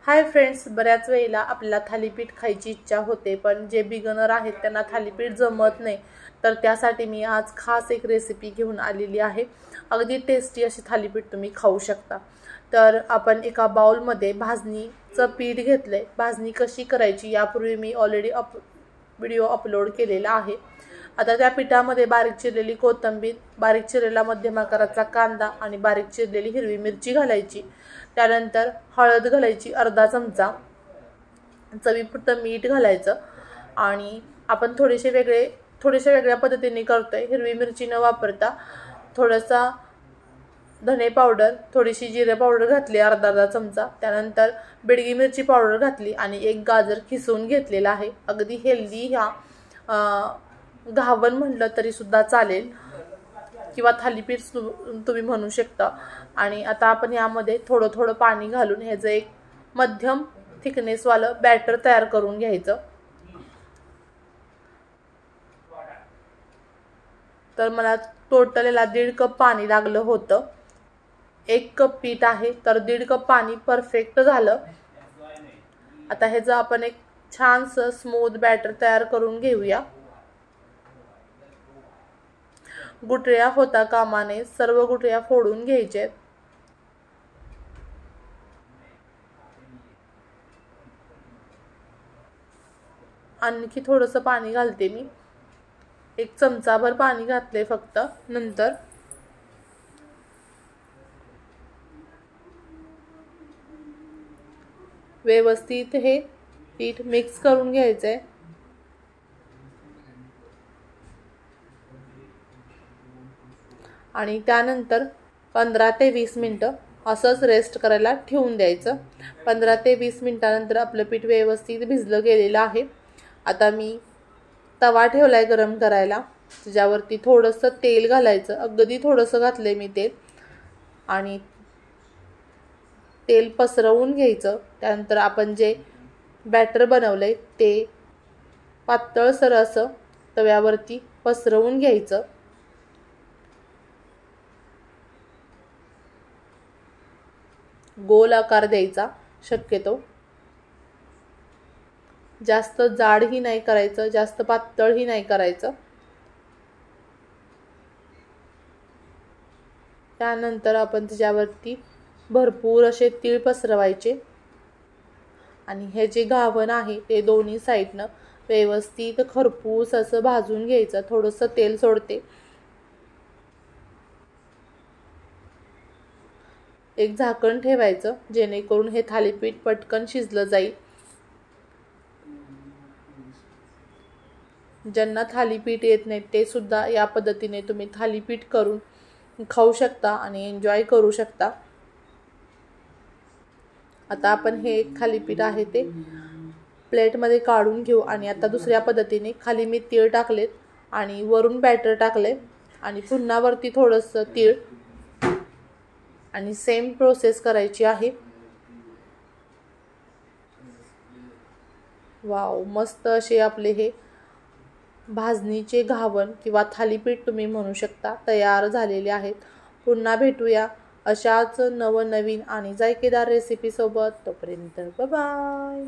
Hi friends, बऱ्याच वेळेला आपल्याला थालीपीठ खायची इच्छा होते, पण जे बिगनर आहेत त्यांना थालीपीठ जमत नाही. तर त्यासाठी मी आज खास एक रेसिपी घेऊन आलेली आहे. अगदी टेस्टी अशी थालीपीठ तुम्ही खाऊ शकता. तर आपण एका बाउलमध्ये भाजणीचं पीठ घेतले. भाजणी कशी करायची यापूर्वी मी ऑलरेडी व्हिडिओ अपलोड केलेला आहे. आता त्या पिठामध्ये बारीक चिरलेली कोथिंबीर, बारीक चिरलेला मध्यम आकाराचा कांदा आणि बारीक चिरलेली हिरवी मिरची घालायची. त्यानंतर हळद घालायची अर्धा चमचा, चवीपुरतं मीठ घालायचं. आणि आपण थोडेसे वेगळ्या पद्धतीने करतोय. हिरवी मिरची न वापरता थोडासा धने पावडर, थोडीशी जिरे पावडर घातली अर्धा चमचा. त्यानंतर बेडगी मिरची पावडर घातली आणि एक गाजर खिसून घेतलेला आहे. अगदी हेल्दी ह्या घावन म्हटलं तरी सुद्धा चालेल किंवा थालीपीठ तुम्ही म्हणू शकता. आणि आता आपण यामध्ये थोडं थोडं पाणी घालून ह्याचं एक मध्यम थिकनेसवालं बॅटर तयार करून घ्यायचं. तर मला टोटल याला 1.5 कप पाणी लागलं होतं. 1 कप पीठ आहे तर 1.5 कप पाणी परफेक्ट झालं. आता ह्याचं आपण एक छानसं स्मूथ बॅटर तयार करून घेऊया. गुठळ्या होता कामा नये, सर्व गुठळ्या फोडून घ्यायचे. आणखी थोडंसं पाणी घालते मी. 1 चमचाभर पाणी घातले फक्त. नंतर व्यवस्थित हे पीठ मिक्स करून घ्यायचंय. आणि त्यानंतर 15 ते 20 मिनिटं असंच रेस्ट करायला ठेवून द्यायचं. 15 ते 20 मिनिटानंतर आपलं पीठ व्यवस्थित भिजलं गेलेलं आहे. आता मी तवा ठेवलाय गरम करायला. त्याच्यावरती थोडंसं तेल घालायचं. अगदी थोडंसं घातलंय मी तेल. आणि तेल पसरवून घ्यायचं. त्यानंतर आपण जे बॅटर बनवलंय ते पातळसर असं तव्यावरती पसरवून घ्यायचं. गोल आकार द्यायचा शक्यतो. जास्त जाडही नाही करायचं, जास्त पातळही नाही करायचं. त्यानंतर आपण त्याच्यावरती भरपूर असे तीळ पसरवायचे. आणि हे जे घावन आहे ते दोन्ही साईडनं व्यवस्थित खरपूस असं भाजून घ्यायचं. थोडंसं तेल सोडते. एक झाकण ठेवायचं जेणेकरून हे थालीपीठ पटकन शिजलं जाईल. ज्यांना थालीपीठ येत नाही ते सुद्धा या पद्धतीने तुम्ही थालीपीठ करून खाऊ शकता आणि एन्जॉय करू शकता. आता आपण हे एक थालीपीठ आहे ते प्लेटमध्ये काढून घेऊ. आणि आता दुसऱ्या पद्धतीने खाली मी तीळ टाकलेत आणि वरून बॅटर टाकले आणि पुन्हा वरती थोडंसं तीळ. आणि सेम प्रोसेस करायची आहे. वाव, मस्त असे आपले हे भाजणीचे घावन किंवा थालीपीठ तुम्ही म्हणू शकता तयार झालेले आहेत. पुन्हा भेटूया अशाच नवनवीन आणि जायकेदार रेसिपी सोबत. तोपर्यंत बाय बाय.